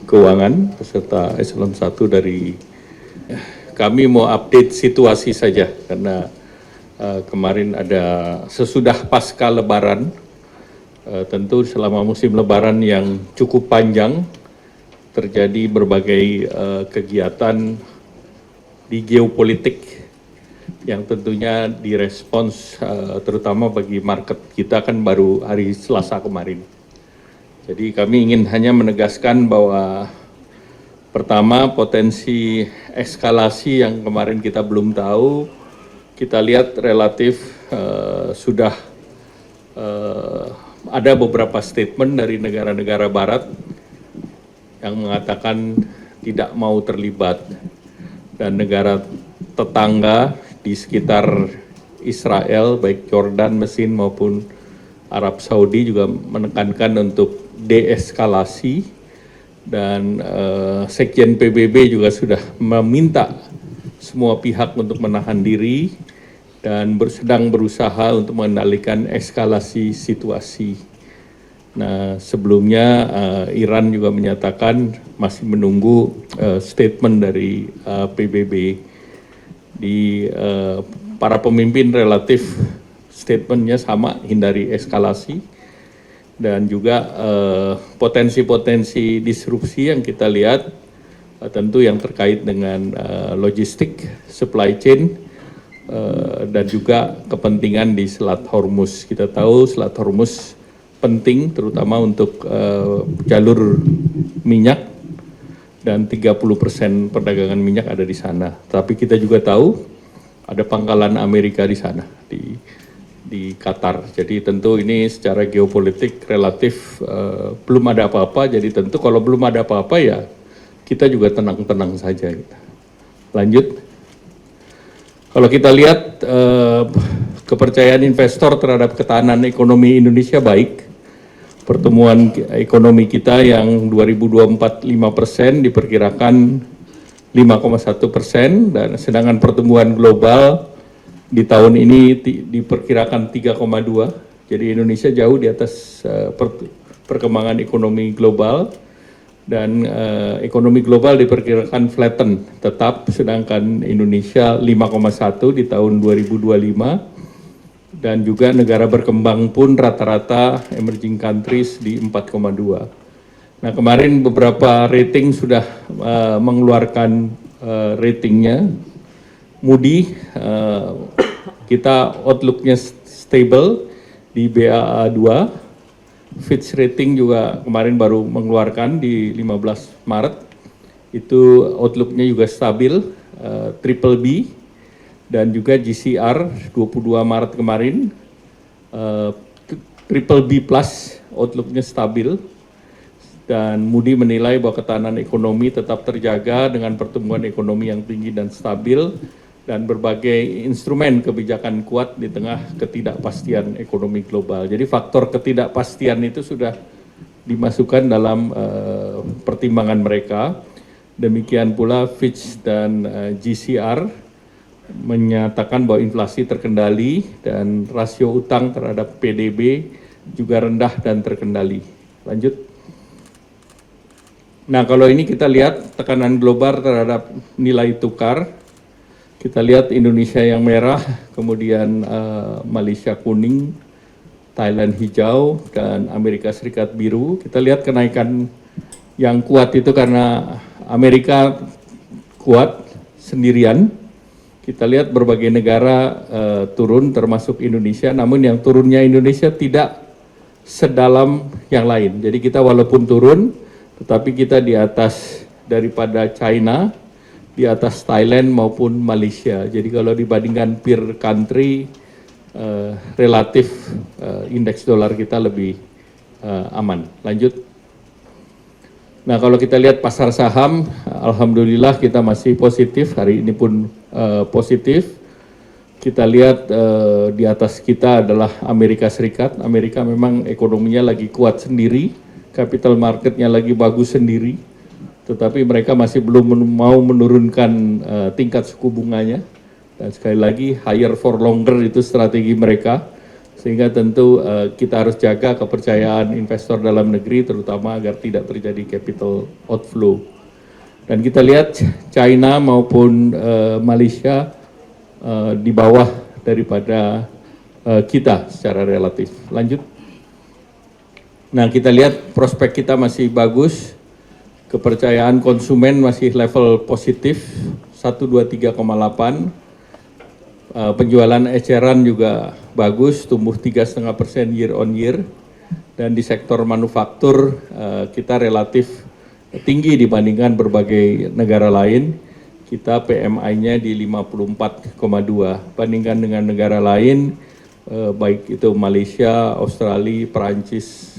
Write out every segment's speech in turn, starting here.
Keuangan beserta Eselon 1 dari kami mau update situasi saja karena kemarin ada sesudah pasca Lebaran, tentu selama musim Lebaran yang cukup panjang terjadi berbagai kegiatan di geopolitik yang tentunya direspons terutama bagi market kita kan baru hari Selasa kemarin. Jadi kami ingin hanya menegaskan bahwa pertama potensi eskalasi yang kemarin kita belum tahu, kita lihat relatif sudah ada beberapa statement dari negara-negara barat yang mengatakan tidak mau terlibat dan negara tetangga di sekitar Israel baik Jordan, Mesir maupun Arab Saudi juga menekankan untuk deeskalasi dan Sekjen PBB juga sudah meminta semua pihak untuk menahan diri dan sedang berusaha untuk mengendalikan eskalasi situasi. Nah, sebelumnya Iran juga menyatakan masih menunggu statement dari PBB. Di para pemimpin relatif statementnya sama, hindari eskalasi. Dan juga potensi-potensi disrupsi yang kita lihat tentu yang terkait dengan logistik, supply chain, dan juga kepentingan di Selat Hormuz. Kita tahu Selat Hormuz penting terutama untuk jalur minyak dan 30% perdagangan minyak ada di sana. Tapi kita juga tahu ada pangkalan Amerika di sana, di Qatar. Jadi tentu ini secara geopolitik relatif belum ada apa-apa. Jadi tentu kalau belum ada apa-apa ya kita juga tenang-tenang saja. Lanjut. Kalau kita lihat kepercayaan investor terhadap ketahanan ekonomi Indonesia baik. Pertumbuhan ekonomi kita yang 2024 5% diperkirakan 5,1% dan sedangkan pertumbuhan global di tahun ini diperkirakan 3,2, jadi Indonesia jauh di atas perkembangan ekonomi global dan ekonomi global diperkirakan flatten tetap, sedangkan Indonesia 5,1 di tahun 2025 dan juga negara berkembang pun rata-rata emerging countries di 4,2. Nah kemarin beberapa rating sudah mengeluarkan ratingnya. Moody kita outlooknya stable di BAA2, Fitch rating juga kemarin baru mengeluarkan di 15 Maret, itu outlooknya juga stabil, triple B, dan juga GCR 22 Maret kemarin, triple B plus, outlooknya stabil, dan Moody menilai bahwa ketahanan ekonomi tetap terjaga dengan pertumbuhan ekonomi yang tinggi dan stabil, dan berbagai instrumen kebijakan kuat di tengah ketidakpastian ekonomi global. Jadi faktor ketidakpastian itu sudah dimasukkan dalam pertimbangan mereka. Demikian pula Fitch dan GCR menyatakan bahwa inflasi terkendali dan rasio utang terhadap PDB juga rendah dan terkendali. Lanjut. Nah kalau ini kita lihat tekanan global terhadap nilai tukar. Kita lihat Indonesia yang merah, kemudian Malaysia kuning, Thailand hijau, dan Amerika Serikat biru. Kita lihat kenaikan yang kuat itu karena Amerika kuat sendirian. Kita lihat berbagai negara turun termasuk Indonesia, namun yang turunnya Indonesia tidak sedalam yang lain. Jadi kita walaupun turun, tetapi kita di atas daripada China, di atas Thailand maupun Malaysia. Jadi kalau dibandingkan peer country, relatif indeks dolar kita lebih aman. Lanjut. Nah kalau kita lihat pasar saham, alhamdulillah kita masih positif, hari ini pun positif. Kita lihat di atas kita adalah Amerika Serikat. Amerika memang ekonominya lagi kuat sendiri, capital marketnya lagi bagus sendiri. Tetapi mereka masih belum mau menurunkan tingkat suku bunganya. Dan sekali lagi, higher for longer itu strategi mereka. Sehingga tentu kita harus jaga kepercayaan investor dalam negeri, terutama agar tidak terjadi capital outflow. Dan kita lihat China maupun Malaysia di bawah daripada kita secara relatif. Lanjut. Nah, kita lihat prospek kita masih bagus, kepercayaan konsumen masih level positif 123,8, penjualan eceran juga bagus, tumbuh 3,5% year on year, dan di sektor manufaktur kita relatif tinggi dibandingkan berbagai negara lain. Kita PMI-nya di 54,2, bandingkan dengan negara lain, baik itu Malaysia, Australia, Perancis,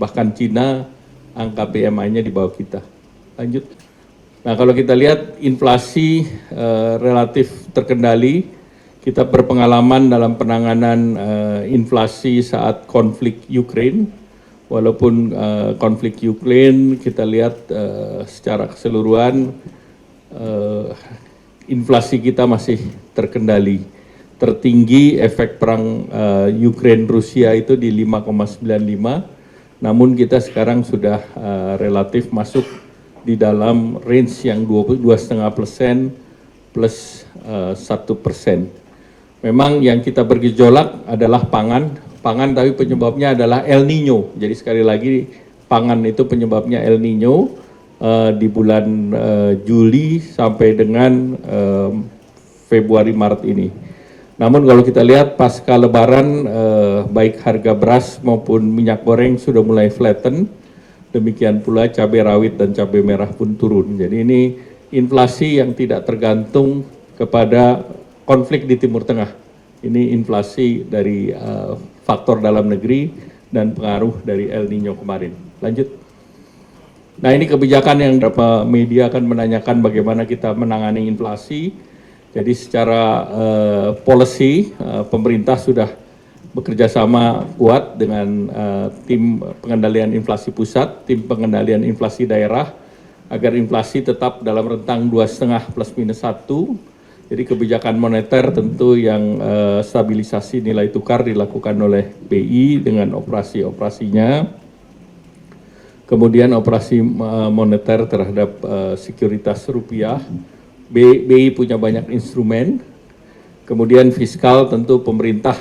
bahkan Cina, angka PMI-nya di bawah kita. Lanjut. Nah, kalau kita lihat inflasi relatif terkendali, kita berpengalaman dalam penanganan inflasi saat konflik Ukraine. Walaupun konflik Ukraine kita lihat secara keseluruhan inflasi kita masih terkendali. Tertinggi efek perang Ukraine-Rusia itu di 5,95, namun kita sekarang sudah relatif masuk di dalam range yang 2,5% plus 1%. Memang yang kita bergejolak adalah pangan, tapi penyebabnya adalah El Nino. Jadi sekali lagi pangan itu penyebabnya El Nino di bulan Juli sampai dengan Februari Maret ini. Namun kalau kita lihat pasca Lebaran, baik harga beras maupun minyak goreng sudah mulai flatten. Demikian pula cabai rawit dan cabai merah pun turun. Jadi ini inflasi yang tidak tergantung kepada konflik di Timur Tengah. Ini inflasi dari faktor dalam negeri dan pengaruh dari El Nino kemarin. Lanjut. Nah, ini kebijakan yang beberapa media akan menanyakan bagaimana kita menangani inflasi. Jadi secara policy, pemerintah sudah bekerja sama kuat dengan tim pengendalian inflasi pusat, tim pengendalian inflasi daerah, agar inflasi tetap dalam rentang 2,5 plus minus 1. Jadi kebijakan moneter tentu yang stabilisasi nilai tukar dilakukan oleh BI dengan operasi-operasinya. Kemudian operasi moneter terhadap sekuritas rupiah. BI punya banyak instrumen. Kemudian fiskal tentu pemerintah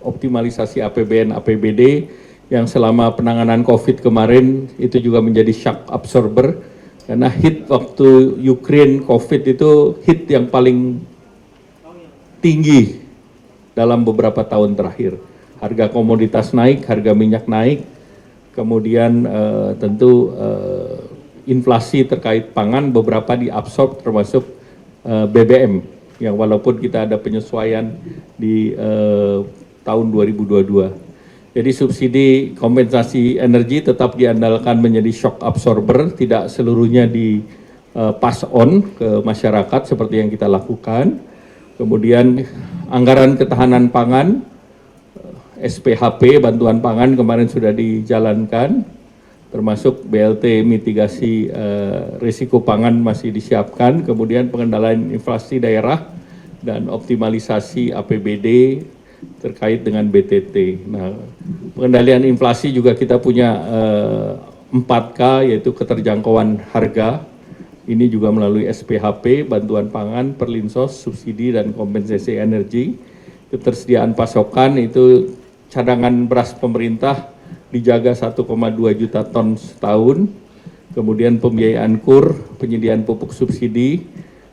optimalisasi APBN, APBD yang selama penanganan COVID kemarin itu juga menjadi shock absorber. Karena hit waktu Ukraine COVID itu hit yang paling tinggi dalam beberapa tahun terakhir. Harga komoditas naik, harga minyak naik, kemudian tentu inflasi terkait pangan beberapa diabsorb termasuk BBM yang walaupun kita ada penyesuaian di tahun 2022. Jadi subsidi kompensasi energi tetap diandalkan menjadi shock absorber, tidak seluruhnya di pass on ke masyarakat seperti yang kita lakukan. Kemudian anggaran ketahanan pangan, SPHP, bantuan pangan kemarin sudah dijalankan, termasuk BLT mitigasi risiko pangan masih disiapkan, kemudian pengendalian inflasi daerah dan optimalisasi APBD terkait dengan BTT. Nah, pengendalian inflasi juga kita punya 4K, yaitu keterjangkauan harga. Ini juga melalui SPHP, bantuan pangan, perlinsos, subsidi dan kompensasi energi. Ketersediaan pasokan itu cadangan beras pemerintah dijaga 1,2 juta ton setahun. Kemudian pembiayaan KUR, penyediaan pupuk subsidi,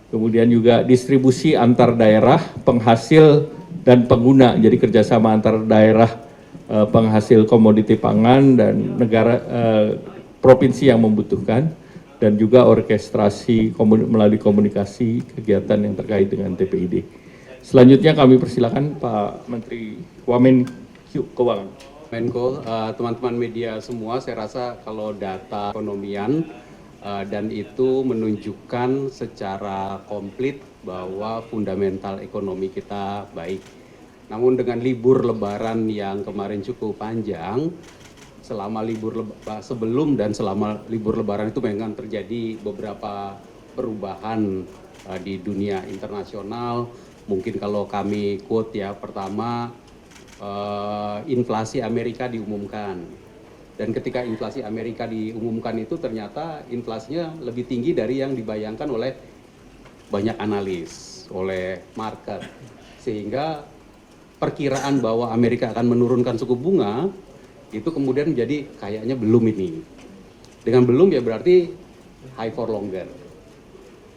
kemudian juga distribusi antar daerah, penghasil dan pengguna, jadi kerjasama antar daerah penghasil komoditi pangan dan negara provinsi yang membutuhkan, dan juga orkestrasi melalui komunikasi kegiatan yang terkait dengan TPID. Selanjutnya kami persilakan Pak Menteri Wamen Keuangan. Menko, teman-teman media semua, saya rasa kalau data ekonomian dan itu menunjukkan secara komplit bahwa fundamental ekonomi kita baik. Namun dengan libur lebaran yang kemarin cukup panjang, sebelum dan selama libur lebaran itu memang terjadi beberapa perubahan di dunia internasional. Mungkin kalau kami quote ya, pertama inflasi Amerika diumumkan. Dan ketika inflasi Amerika diumumkan itu ternyata inflasinya lebih tinggi dari yang dibayangkan oleh banyak analis, oleh market. Sehingga perkiraan bahwa Amerika akan menurunkan suku bunga itu kemudian menjadi kayaknya belum ini. Dengan belum ya berarti high for longer.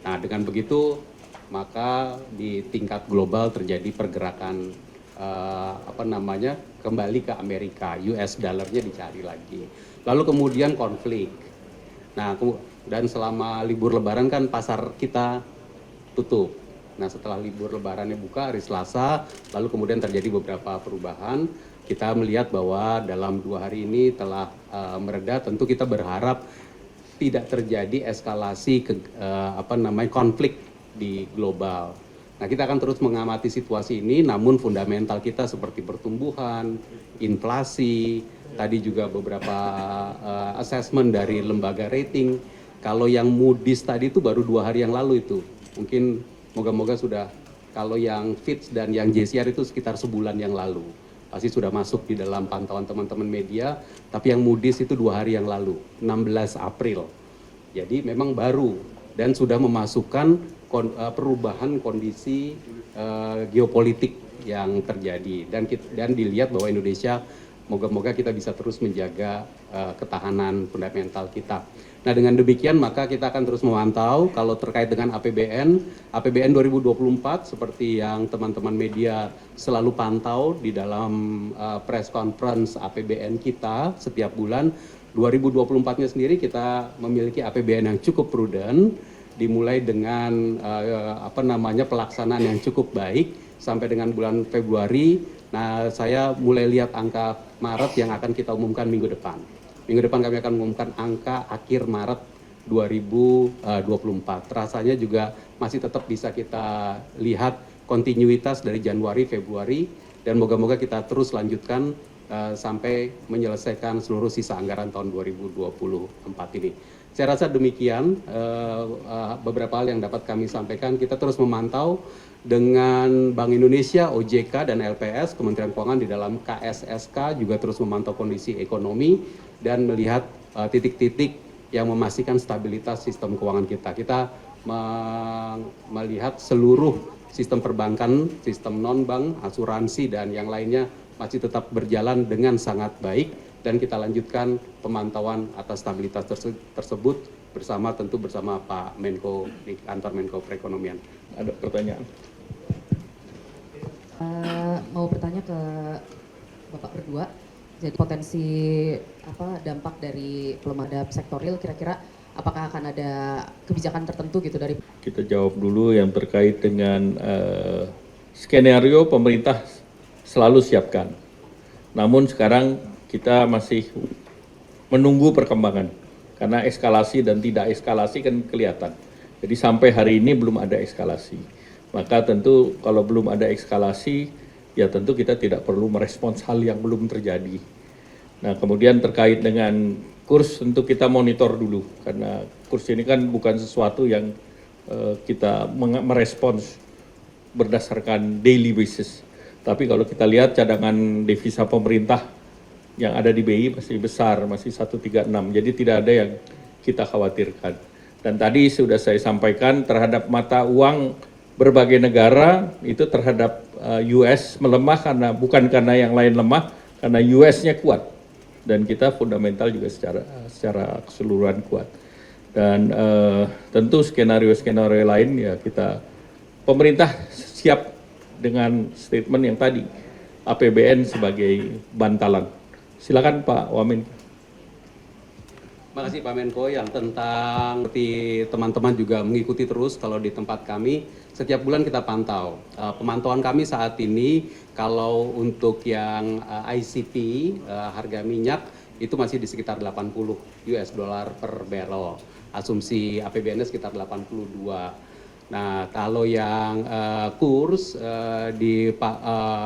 Nah, dengan begitu maka di tingkat global terjadi pergerakan kembali ke Amerika, US dollarnya dicari lagi. Lalu kemudian konflik. Nah, dan selama libur Lebaran kan pasar kita tutup. Nah, setelah libur Lebarannya buka hari Selasa, lalu kemudian terjadi beberapa perubahan. Kita melihat bahwa dalam 2 hari ini telah mereda. Tentu kita berharap tidak terjadi eskalasi konflik di global. Nah, kita akan terus mengamati situasi ini, namun fundamental kita seperti pertumbuhan, inflasi, tadi juga beberapa assessment dari lembaga rating. Kalau yang Moody's tadi itu baru 2 hari yang lalu itu, mungkin moga-moga sudah, kalau yang Fitch dan yang JCR itu sekitar sebulan yang lalu. Pasti sudah masuk di dalam pantauan teman-teman media, tapi yang Moody's itu 2 hari yang lalu, 16 April. Jadi memang baru dan sudah memasukkan perubahan kondisi geopolitik yang terjadi dan dilihat bahwa Indonesia moga-moga kita bisa terus menjaga ketahanan fundamental kita. Nah, dengan demikian maka kita akan terus memantau kalau terkait dengan APBN 2024 seperti yang teman-teman media selalu pantau di dalam press conference APBN kita setiap bulan. 2024-nya sendiri kita memiliki APBN yang cukup prudent, dimulai dengan pelaksanaan yang cukup baik sampai dengan bulan Februari. Nah, saya mulai lihat angka Maret yang akan kita umumkan minggu depan. Minggu depan kami akan mengumumkan angka akhir Maret 2024. Rasanya juga masih tetap bisa kita lihat kontinuitas dari Januari, Februari, dan moga-moga kita terus lanjutkan sampai menyelesaikan seluruh sisa anggaran tahun 2024 ini. Saya rasa demikian beberapa hal yang dapat kami sampaikan. Kita terus memantau dengan Bank Indonesia, OJK, dan LPS, Kementerian Keuangan di dalam KSSK juga terus memantau kondisi ekonomi dan melihat titik-titik yang memastikan stabilitas sistem keuangan kita. Kita melihat seluruh sistem perbankan, sistem non-bank, asuransi, dan yang lainnya masih tetap berjalan dengan sangat baik dan kita lanjutkan pemantauan atas stabilitas tersebut bersama Pak Menko di kantor Menko Perekonomian. Ada pertanyaan? Mau bertanya ke Bapak berdua. Jadi potensi dampak dari pelemahan sektor real kira-kira apakah akan ada kebijakan tertentu gitu dari? Kita jawab dulu yang terkait dengan skenario pemerintah selalu siapkan. Namun sekarang kita masih menunggu perkembangan karena eskalasi dan tidak eskalasi kan kelihatan. Jadi sampai hari ini belum ada eskalasi. Maka tentu kalau belum ada eskalasi ya tentu kita tidak perlu merespons hal yang belum terjadi. Nah, kemudian terkait dengan kurs tentu kita monitor dulu karena kurs ini kan bukan sesuatu yang kita merespons berdasarkan daily basis. Tapi kalau kita lihat cadangan devisa pemerintah yang ada di BI masih besar, masih 136. Jadi tidak ada yang kita khawatirkan. Dan tadi sudah saya sampaikan terhadap mata uang berbagai negara itu terhadap US melemah bukan karena yang lain lemah, karena US-nya kuat. Dan kita fundamental juga secara keseluruhan kuat. Dan tentu skenario-skenario lain ya pemerintah siap dengan statement yang tadi, APBN sebagai bantalan. Silakan Pak Wamen. Terima kasih Pak Menko yang tentang seperti teman-teman juga mengikuti terus kalau di tempat kami setiap bulan kita pantau. Pemantauan kami saat ini kalau untuk yang ICP harga minyak itu masih di sekitar 80 US dollar per barrel. Asumsi APBN sekitar 82. Nah, kalau yang kurs di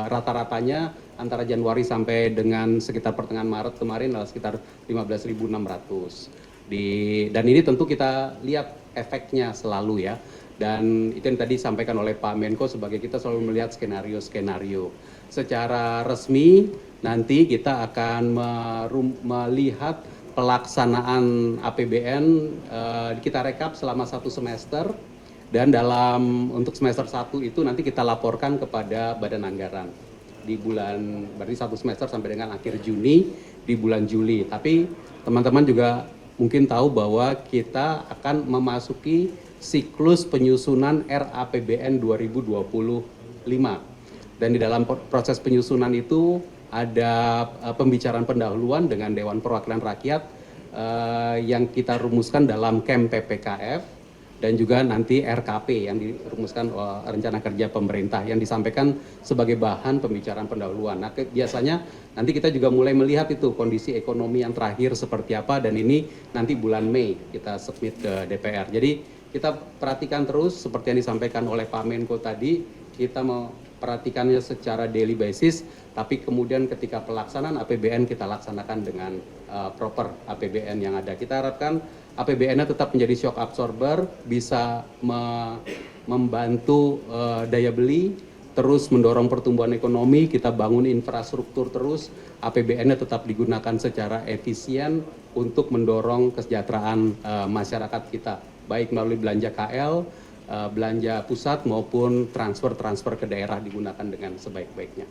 rata-ratanya antara Januari sampai dengan sekitar pertengahan Maret kemarin adalah sekitar 15.600. Dan ini tentu kita lihat efeknya selalu ya. Dan itu yang tadi disampaikan oleh Pak Menko sebagai kita selalu melihat skenario-skenario. secara resmi nanti kita akan melihat pelaksanaan APBN kita rekap selama 1 semester, dan untuk semester 1 itu nanti kita laporkan kepada Badan Anggaran di bulan, berarti 1 semester sampai dengan akhir Juni di bulan Juli. Tapi teman-teman juga mungkin tahu bahwa kita akan memasuki siklus penyusunan RAPBN 2025. Dan di dalam proses penyusunan itu ada pembicaraan pendahuluan dengan Dewan Perwakilan Rakyat yang kita rumuskan dalam KEM PPKF, dan juga nanti RKP yang dirumuskan rencana kerja pemerintah yang disampaikan sebagai bahan pembicaraan pendahuluan. Nah, biasanya nanti kita juga mulai melihat itu kondisi ekonomi yang terakhir seperti apa, dan ini nanti bulan Mei kita submit ke DPR. Jadi kita perhatikan terus seperti yang disampaikan oleh Pak Menko tadi, kita memperhatikannya secara daily basis, tapi kemudian ketika pelaksanaan APBN kita laksanakan dengan proper APBN yang ada. Kita harapkan APBN-nya tetap menjadi shock absorber, bisa membantu daya beli, terus mendorong pertumbuhan ekonomi, kita bangun infrastruktur terus, APBN-nya tetap digunakan secara efisien untuk mendorong kesejahteraan masyarakat kita, baik melalui belanja KL, belanja pusat maupun transfer ke daerah digunakan dengan sebaik-baiknya.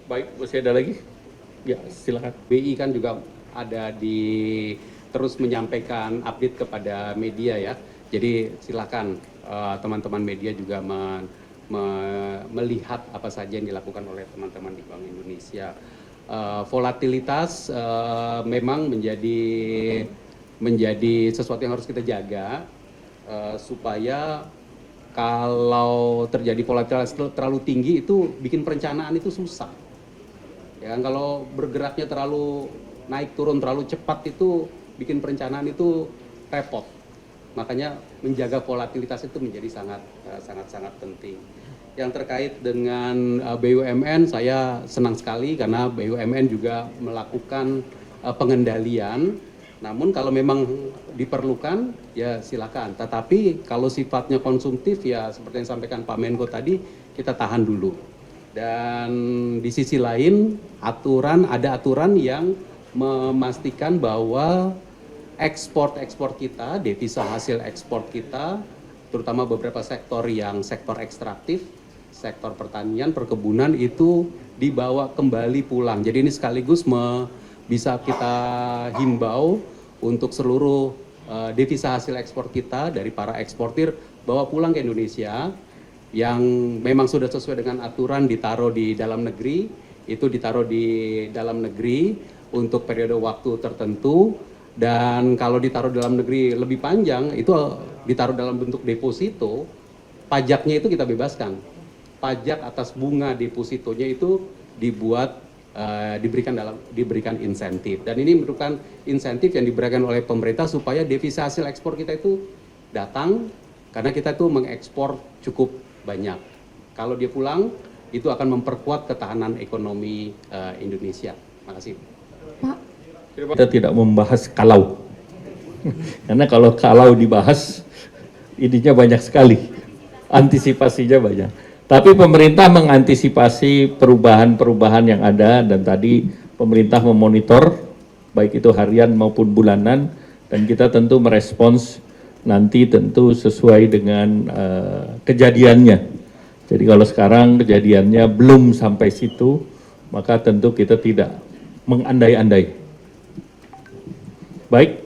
Baik, masih ada lagi? Ya, silakan. BI kan juga ada terus menyampaikan update kepada media ya. Jadi silakan teman-teman media juga melihat apa saja yang dilakukan oleh teman-teman di Bank Indonesia. Volatilitas memang menjadi sesuatu yang harus kita jaga supaya kalau terjadi volatilitas terlalu tinggi itu bikin perencanaan itu susah. Ya kan, kalau bergeraknya terlalu naik turun terlalu cepat itu bikin perencanaan itu repot. Makanya menjaga volatilitas itu menjadi sangat penting. Yang terkait dengan BUMN, saya senang sekali karena BUMN juga melakukan pengendalian. Namun kalau memang diperlukan ya silakan. Tetapi kalau sifatnya konsumtif ya seperti yang disampaikan Pak Menko tadi, kita tahan dulu. Dan di sisi lain ada aturan yang memastikan bahwa ekspor kita, devisa hasil ekspor kita, terutama beberapa sektor yang sektor ekstraktif, sektor pertanian, perkebunan itu dibawa kembali pulang. Jadi ini sekaligus bisa kita himbau untuk seluruh devisa hasil ekspor kita dari para eksportir bawa pulang ke Indonesia, yang memang sudah sesuai dengan aturan ditaruh di dalam negeri, itu ditaruh di dalam negeri untuk periode waktu tertentu. Dan kalau ditaruh dalam negeri lebih panjang, itu ditaruh dalam bentuk deposito, pajaknya itu kita bebaskan. Pajak atas bunga depositonya itu diberikan insentif. Dan ini merupakan insentif yang diberikan oleh pemerintah supaya devisa hasil ekspor kita itu datang, karena kita tuh mengekspor cukup banyak. Kalau dia pulang, itu akan memperkuat ketahanan ekonomi Indonesia. Terima kasih. Pak. Kita tidak membahas kalau. Karena kalau dibahas, ininya banyak sekali. Antisipasinya banyak. Tapi pemerintah mengantisipasi perubahan-perubahan yang ada, dan tadi pemerintah memonitor, baik itu harian maupun bulanan, dan kita tentu merespons nanti tentu sesuai dengan kejadiannya. Jadi kalau sekarang kejadiannya belum sampai situ, maka tentu kita tidak mengandai-andai. Baik,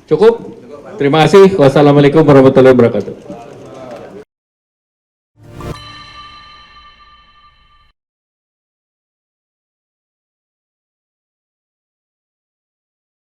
cukup. Terima kasih. Wassalamualaikum warahmatullahi wabarakatuh.